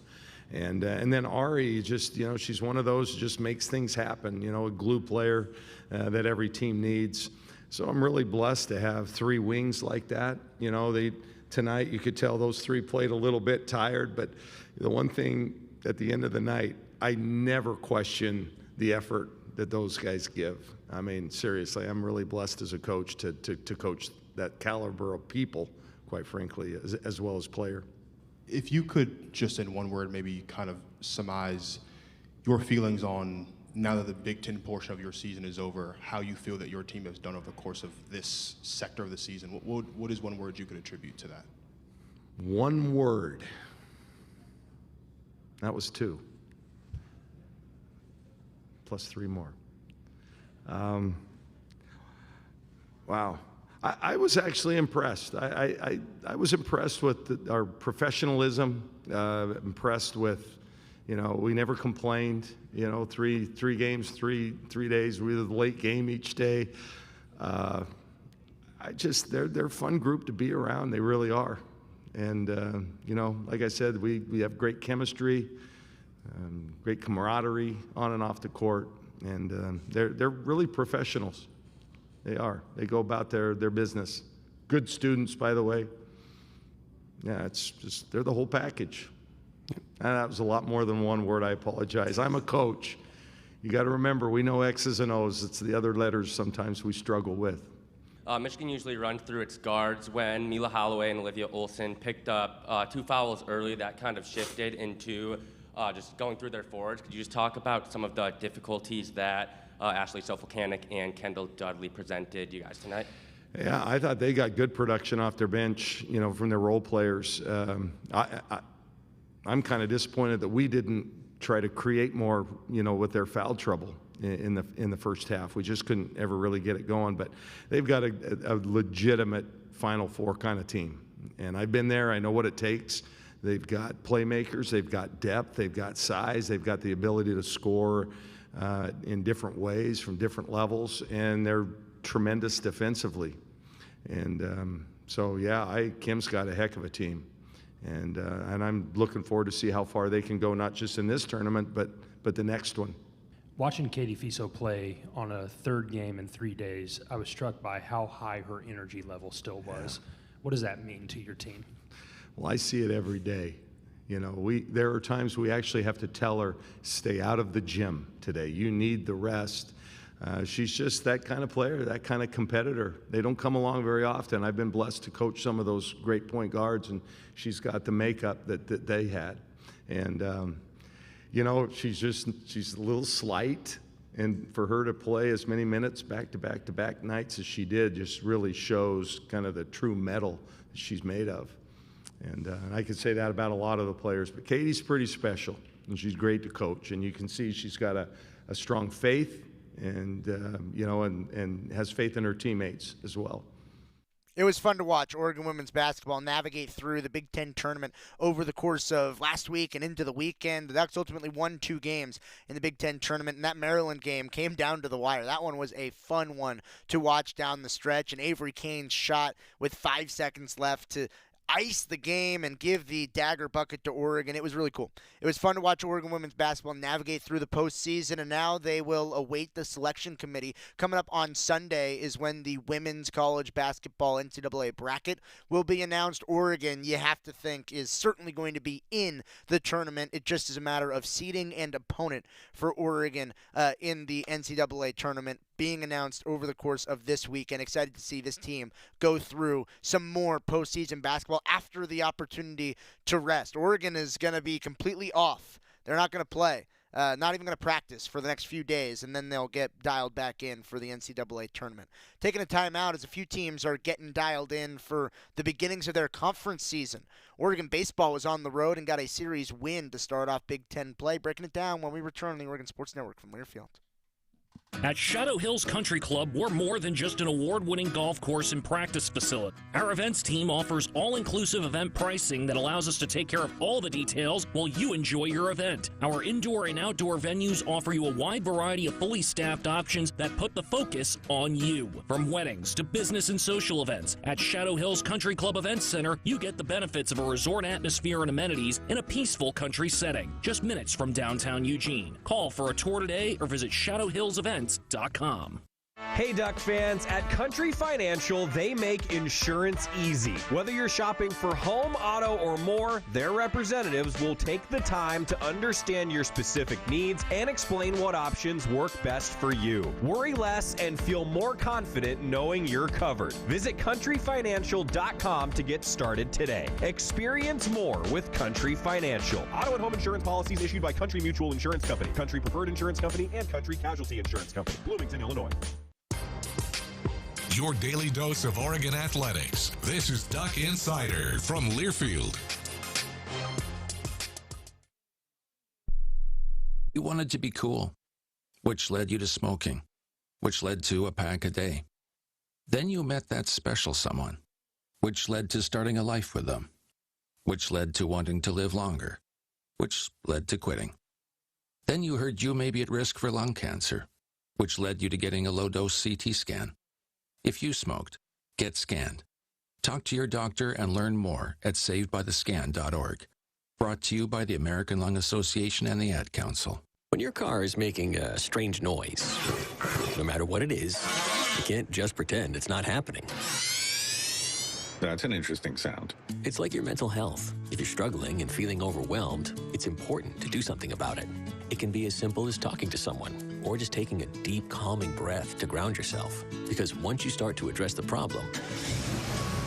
And then Ari, just, you know, she's one of those who just makes things happen, you know, a glue player that every team needs. So I'm really blessed to have 3 wings like that. You know, tonight you could tell those 3 played a little bit tired, but the one thing at the end of the night, I never question the effort that those guys give. I mean, seriously, I'm really blessed as a coach to coach that caliber of people, quite frankly, as well as player. If you could just in one word maybe kind of surmise your feelings on, now that the Big Ten portion of your season is over, how you feel that your team has done over the course of this sector of the season, what is one word you could attribute to that? One word. That was 2. Plus 3 more. Wow. I was actually impressed. I was impressed with our professionalism, impressed with, you know, we never complained, you know, three games, three days, we were the late game each day. They're a fun group to be around, they really are. And, you know, like I said, we have great chemistry, great camaraderie on and off the court, and they're really professionals. They are. They go about their business. Good students, by the way. Yeah, it's just, they're the whole package. And that was a lot more than one word. I apologize. I'm a coach. You got to remember, we know X's and O's. It's the other letters sometimes we struggle with. Michigan usually runs through its guards. When Mila Holloway and Olivia Olson picked up 2 fouls early, that kind of shifted into just going through their forwards. Could you just talk about some of the difficulties that Ashley Sofocanic and Kendall Dudley presented you guys tonight? Yeah, I thought they got good production off their bench, you know, from their role players. I'm kind of disappointed that we didn't try to create more, you know, with their foul trouble in the first half. We just couldn't ever really get it going. But they've got a legitimate Final Four kind of team, and I've been there. I know what it takes. They've got playmakers, they've got depth, they've got size, they've got the ability to score in different ways from different levels, and they're tremendous defensively. And so, yeah, Kim's got a heck of a team, and I'm looking forward to see how far they can go, not just in this tournament, but the next one. Watching Katie Fiso play on a 3rd game in 3 days, I was struck by how high her energy level still was. Yeah. What does that mean to your team? Well, I see it every day. You know, there are times we actually have to tell her, stay out of the gym today. You need the rest. She's just that kind of player, that kind of competitor. They don't come along very often. I've been blessed to coach some of those great point guards, and she's got the makeup that they had. And, you know, she's a little slight. And for her to play as many minutes back-to-back nights as she did just really shows kind of the true mettle that she's made of. And I could say that about a lot of the players. But Katie's pretty special, and she's great to coach. And you can see she's got a strong faith and, you know, and has faith in her teammates as well. It was fun to watch Oregon women's basketball navigate through the Big Ten tournament over the course of last week and into the weekend. The Ducks ultimately won 2 games in the Big Ten tournament, and that Maryland game came down to the wire. That one was a fun one to watch down the stretch, and Avery Kane's shot with 5 seconds left to ice the game and give the dagger bucket to Oregon. It was really cool. It was fun to watch Oregon women's basketball navigate through the postseason, and now they will await the selection committee. Coming up on Sunday is when the women's college basketball NCAA bracket will be announced. Oregon, you have to think, is certainly going to be in the tournament. It just is a matter of seeding and opponent for Oregon in the NCAA tournament being announced over the course of this week, and excited to see this team go through some more postseason basketball after the opportunity to rest. Oregon is going to be completely off. They're not going to play, not even going to practice for the next few days, and then they'll get dialed back in for the NCAA tournament. Taking a timeout as a few teams are getting dialed in for the beginnings of their conference season. Oregon baseball was on the road and got a series win to start off Big Ten play. Breaking it down when we return on the Oregon Sports Network from Learfield. At Shadow Hills Country Club, we're more than just an award-winning golf course and practice facility. Our events team offers all-inclusive event pricing that allows us to take care of all the details while you enjoy your event. Our indoor and outdoor venues offer you a wide variety of fully staffed options that put the focus on you. From weddings to business and social events, at Shadow Hills Country Club Events Center, you get the benefits of a resort atmosphere and amenities in a peaceful country setting, just minutes from downtown Eugene. Call for a tour today or visit shadowhillsevents.com. Hey Duck fans, at Country Financial, they make insurance easy. Whether you're shopping for home, auto, or more, their representatives will take the time to understand your specific needs and explain what options work best for you. Worry less and feel more confident knowing you're covered. Visit countryfinancial.com to get started today. Experience more with Country Financial. Auto and home insurance policies issued by Country Mutual Insurance Company, Country Preferred Insurance Company, and Country Casualty Insurance Company, Bloomington, Illinois. Your daily dose of Oregon athletics. This is Duck Insider from Learfield. You wanted to be cool, which led you to smoking, which led to a pack a day. Then you met that special someone, which led to starting a life with them, which led to wanting to live longer, which led to quitting. Then you heard you may be at risk for lung cancer, which led you to getting a low-dose CT scan. If you smoked, get scanned. Talk to your doctor and learn more at savedbythescan.org. Brought to you by the American Lung Association and the Ad Council. When your car is making a strange noise, no matter what it is, you can't just pretend it's not happening. That's an interesting sound. It's like your mental health. If you're struggling and feeling overwhelmed, it's important to do something about it. It can be as simple as talking to someone or just taking a deep, calming breath to ground yourself. Because once you start to address the problem,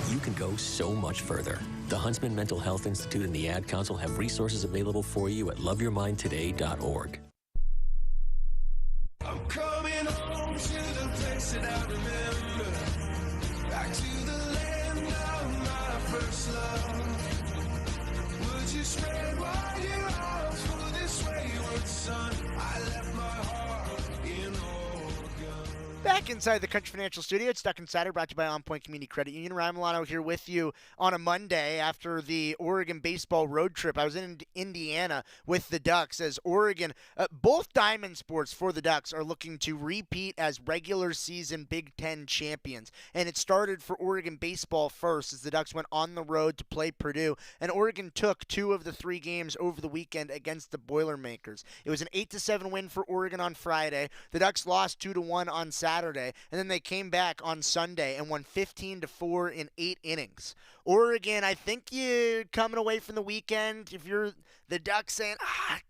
you can go so much further. The Huntsman Mental Health Institute and the Ad Council have resources available for you at loveyourmindtoday.org. I'm coming home to the place that I remember. Back to the land of my first love. Would you spread wide your arms for this wayward son? I left my heart in Oregon. Back inside the Country Financial Studio, it's Duck Insider, brought to you by OnPoint Community Credit Union. Ryan Milano here with you on a Monday after the Oregon baseball road trip. I was in Indiana with the Ducks as Oregon, both diamond sports for the Ducks are looking to repeat as regular season Big Ten champions. And it started for Oregon baseball first as the Ducks went on the road to play Purdue. And Oregon took 2 of the 3 games over the weekend against the Boilermakers. It was an 8-7 win for Oregon on Friday. The Ducks lost 2-1 on Saturday. Saturday, and then they came back on Sunday and won 15-4 in 8 innings. Oregon, I think you're coming away from the weekend, if you're the Ducks, saying,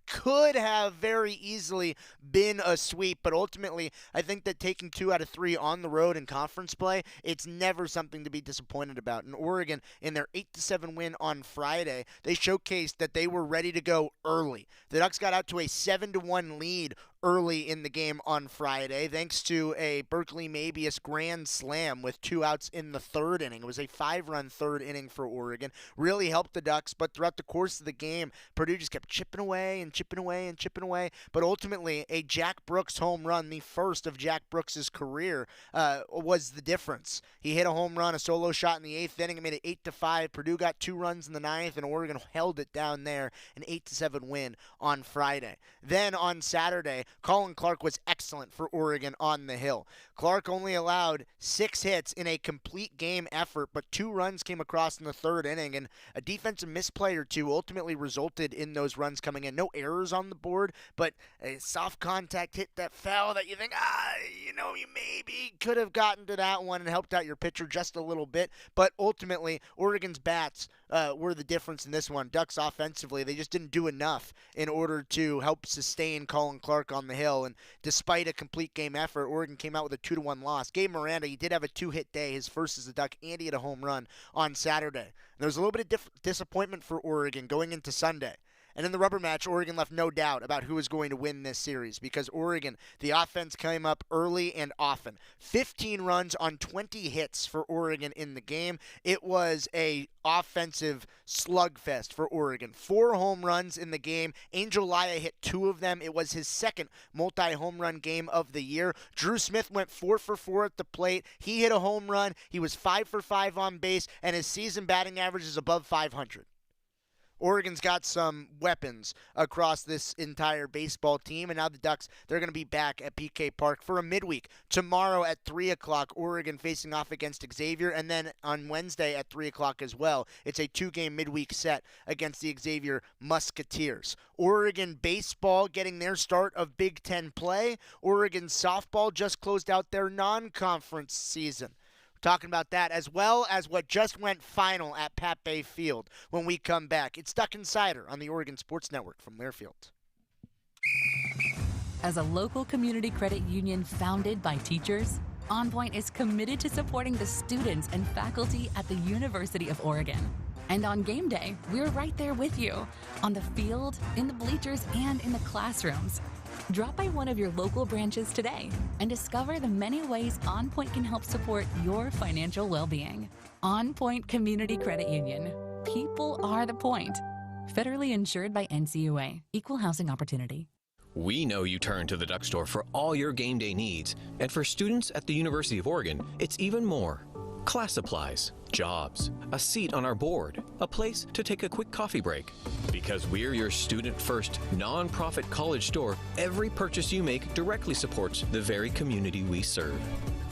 could have very easily been a sweep, but ultimately, I think that taking 2 out of 3 on the road in conference play, it's never something to be disappointed about. And Oregon, in their 8-7 win on Friday, they showcased that they were ready to go early. The Ducks got out to a 7-1 lead early in the game on Friday, thanks to a Berkeley Mabius grand slam with 2 outs in the 3rd inning. It was a 5-run 3rd inning for Oregon. Really helped the Ducks, but throughout the course of the game, Purdue just kept chipping away and chipping away and chipping away. But ultimately, a Jack Brooks home run, the first of Jack Brooks' career, was the difference. He hit a home run, a solo shot in the 8th inning. It made it 8-5. Purdue got 2 runs in the 9th, and Oregon held it down there, an 8-7 win on Friday. Then on Saturday, Colin Clark was excellent for Oregon on the Hill. Clark only allowed 6 hits in a complete game effort, but 2 runs came across in the 3rd inning, and a defensive misplay or 2 ultimately resulted in those runs coming in. No errors on the board, but a soft contact hit that fell that you think, you maybe could have gotten to that one and helped out your pitcher just a little bit, but ultimately, Oregon's bats were the difference in this one. Ducks offensively, they just didn't do enough in order to help sustain Colin Clark on the Hill, and despite a complete game effort, Oregon came out with a 2-1 loss. Gabe Miranda, he did have a 2-hit day, his first as a Duck, and he had a home run on Saturday. There was a little bit of disappointment for Oregon going into Sunday. And in the rubber match, Oregon left no doubt about who was going to win this series because Oregon, the offense came up early and often. 15 runs on 20 hits for Oregon in the game. It was a offensive slugfest for Oregon. 4 home runs in the game. Angel Laya hit 2 of them. It was his second multi-home run game of the year. Drew Smith went 4 for 4 at the plate. He hit a home run. He was 5 for 5 on base, and his season batting average is above 500. Oregon's got some weapons across this entire baseball team, and now the Ducks, they're going to be back at PK Park for a midweek. Tomorrow at 3 o'clock, Oregon facing off against Xavier, and then on Wednesday at 3 o'clock as well. It's a 2-game midweek set against the Xavier Musketeers. Oregon baseball getting their start of Big Ten play. Oregon softball just closed out their non-conference season. Talking about that as well as what just went final at Pat Bay Field when we come back. It's Duck Insider on the Oregon Sports Network from Learfield. As a local community credit union founded by teachers, OnPoint is committed to supporting the students and faculty at the University of Oregon. And on game day, we're right there with you, on the field, in the bleachers, and in the classrooms. Drop by one of your local branches today and discover the many ways OnPoint can help support your financial well-being. OnPoint Community Credit Union. People are the point. Federally insured by NCUA. Equal housing opportunity. We know you turn to the Duck Store for all your game day needs. And for students at the University of Oregon, it's even more. Class supplies, jobs, a seat on our board, a place to take a quick coffee break. Because we're your student-first, non-profit college store, every purchase you make directly supports the very community we serve.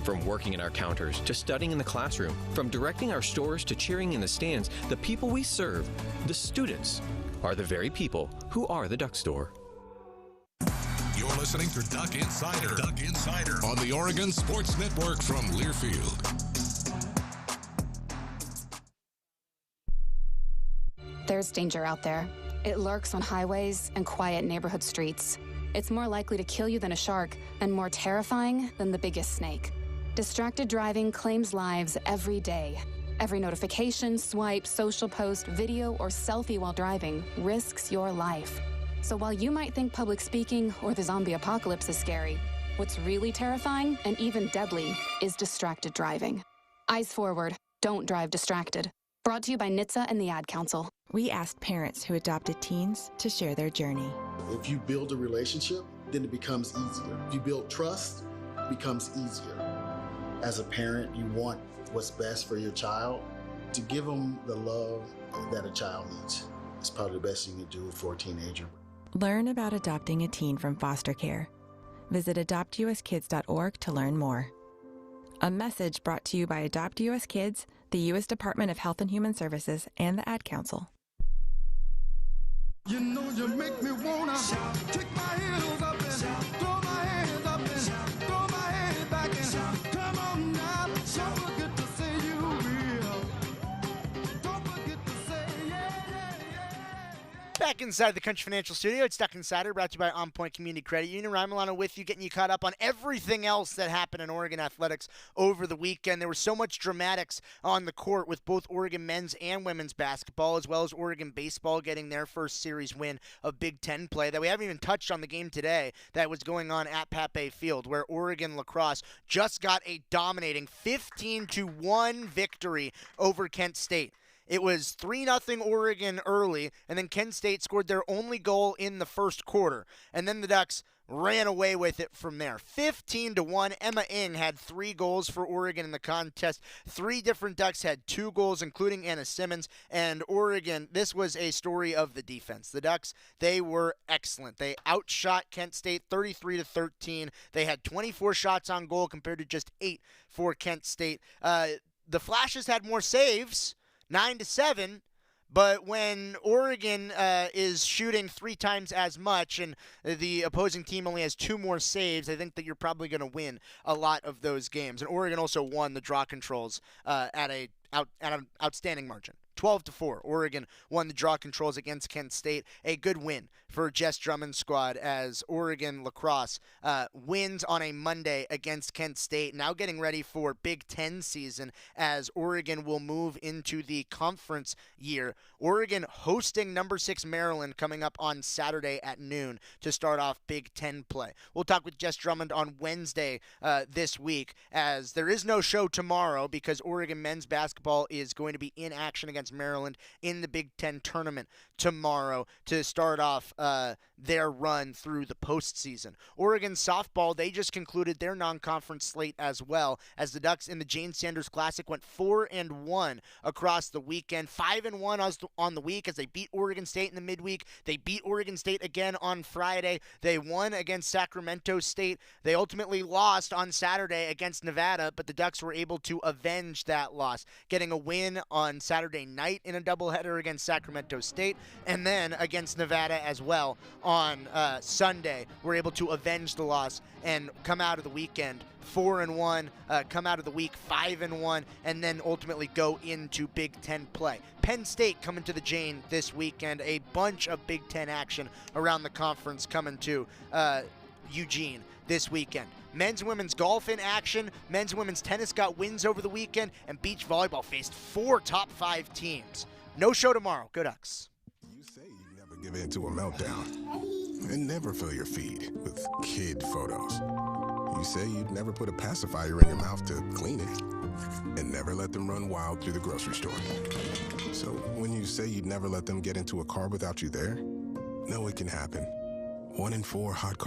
From working in our counters to studying in the classroom, from directing our stores to cheering in the stands, the people we serve, the students, are the very people who are the Duck Store. You're listening to Duck Insider. Duck Insider on the Oregon Sports Network from Learfield. There's danger out there. It lurks on highways and quiet neighborhood streets. It's more likely to kill you than a shark and more terrifying than the biggest snake. Distracted driving claims lives every day. Every notification, swipe, social post, video, or selfie while driving risks your life. So while you might think public speaking or the zombie apocalypse is scary, what's really terrifying and even deadly is distracted driving. Eyes forward. Don't drive distracted. Brought to you by NHTSA and the Ad Council. We asked parents who adopted teens to share their journey. If you build a relationship, then it becomes easier. If you build trust, it becomes easier. As a parent, you want what's best for your child. To give them the love that a child needs is probably the best you can do for a teenager. Learn about adopting a teen from foster care. Visit adoptuskids.org to learn more. A message brought to you by Adopt US Kids, the U.S. Department of Health and Human Services, and the Ad Council. You know you make me wanna kick my heels up and throw my hands up and throw my head back and Back inside the Country Financial Studio, it's Duck Insider, brought to you by OnPoint Community Credit Union. Ryan Milano with you, getting you caught up on everything else that happened in Oregon athletics over the weekend. There was so much dramatics on the court with both Oregon men's and women's basketball, as well as Oregon baseball getting their first series win of Big Ten play, that we haven't even touched on the game today that was going on at Pat Bay Field, where Oregon lacrosse just got a dominating 15-1 victory over Kent State. It was 3-0 Oregon early, and then Kent State scored their only goal in the first quarter. And then the Ducks ran away with it from there. 15-1. Emma Ng had 3 goals for Oregon in the contest. 3 different Ducks had 2 goals, including Anna Simmons. And Oregon, this was a story of the defense. The Ducks, they were excellent. They outshot Kent State 33-13. They had 24 shots on goal compared to just 8 for Kent State. The Flashes had more saves, 9-7, but when Oregon is shooting 3 times as much and the opposing team only has 2 more saves, I think that you're probably going to win a lot of those games. And Oregon also won the draw controls at an outstanding margin. 12-4. Oregon won the draw controls against Kent State. A good win for Jess Drummond's squad as Oregon lacrosse wins on a Monday against Kent State. Now getting ready for Big Ten season as Oregon will move into the conference year. Oregon hosting number 6 Maryland coming up on Saturday at noon to start off Big Ten play. We'll talk with Jess Drummond on Wednesday this week, as there is no show tomorrow because Oregon men's basketball is going to be in action against Maryland in the Big Ten tournament tomorrow to start off their run through the postseason. Oregon softball, they just concluded their non-conference slate as well, as the Ducks in the Jane Sanders Classic went 4-1 across the weekend, 5-1 on the week as they beat Oregon State in the midweek. They beat Oregon State again on Friday. They won against Sacramento State. They ultimately lost on Saturday against Nevada, but the Ducks were able to avenge that loss, getting a win on Saturday night in a doubleheader against Sacramento State, and then against Nevada as well on Sunday. We're able to avenge the loss and come out of the weekend 4-1, come out of the week 5-1, and then ultimately go into Big Ten play. Penn State coming to the Jane this weekend. A bunch of Big Ten action around the conference coming to Eugene this weekend. Men's and women's golf in action. Men's and women's tennis got wins over the weekend, and beach volleyball faced 4 top 5 teams. No show tomorrow. Go Ducks. Give in to a meltdown and never fill your feed with kid photos. You say you'd never put a pacifier in your mouth to clean it and never let them run wild through the grocery store. So when you say you'd never let them get into a car without you there, no, it can happen. 1 in 4 hot car